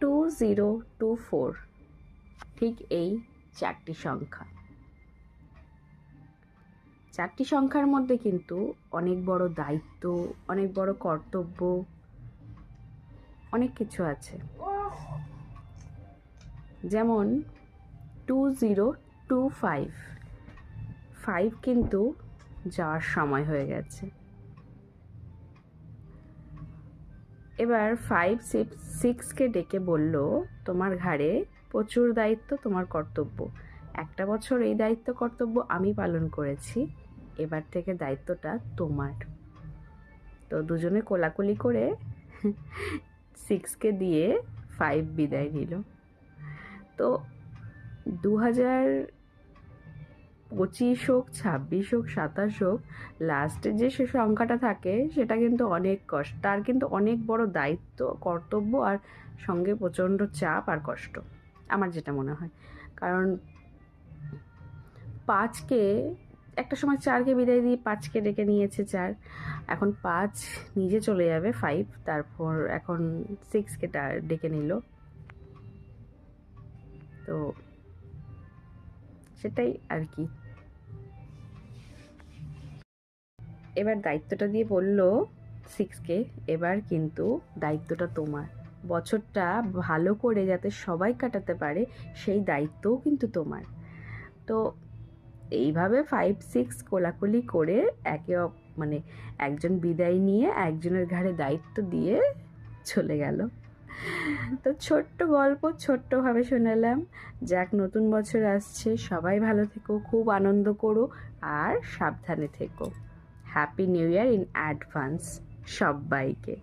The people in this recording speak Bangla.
2024, ঠিক এই চারটি সংখ্যার মধ্যে কিন্তু অনেক বড় দায়িত্ব, অনেক বড় কর্তব্য, অনেক কিছু আছে। যেমন 2025, 5 কিন্তু যাওয়ার সময় হয়ে গেছে। এবার 5-6কে ডেকে বলল, তোমার ঘাড়ে প্রচুর দায়িত্ব, তোমার কর্তব্য। একটা বছর এই দায়িত্ব কর্তব্য আমি পালন করেছি, এবার থেকে দায়িত্বটা তোমার। তো দুজনে কোলাকুলি করে 6কে দিয়ে 5 বিদায় নিল। তো 2025 হোক, 26 হোক, 27 হোক, লাস্টে যে সে সংখ্যাটা থাকে সেটা কিন্তু অনেক কষ্ট, তার কিন্তু অনেক বড় দায়িত্ব, কর্তব্য, আর সঙ্গে প্রচণ্ড চাপ আর কষ্ট, আমার যেটা মনে হয়। কারণ 5কে একটা সময় 4কে বিদায় দিয়ে 5কে ডেকে নিয়েছে 4, এখন 5 নিজে চলে যাবে 5, তারপর এখন 6কে ডেকে নিল। তো সেটাই আর কি। এবার দায়িত্বটা দিয়ে বলল 6কে, এবার কিন্তু দায়িত্বটা তোমার, বছরটা ভালো করে যাতে সবাই কাটাতে পারে সেই দায়িত্বও কিন্তু তোমার। তো এইভাবে 5-6 কোলাকুলি করে মানে একজন বিদায় নিয়ে একজনের ঘাড়ে দায়িত্ব দিয়ে চলে গেল। তো ছোট্ট গল্প, ছোট্টভাবে শোনালাম। যাক, নতুন বছর আসছে, সবাই ভালো থেকো, খুব আনন্দ করো আর সাবধানে থেকো। Happy new year in advance সবাইকে।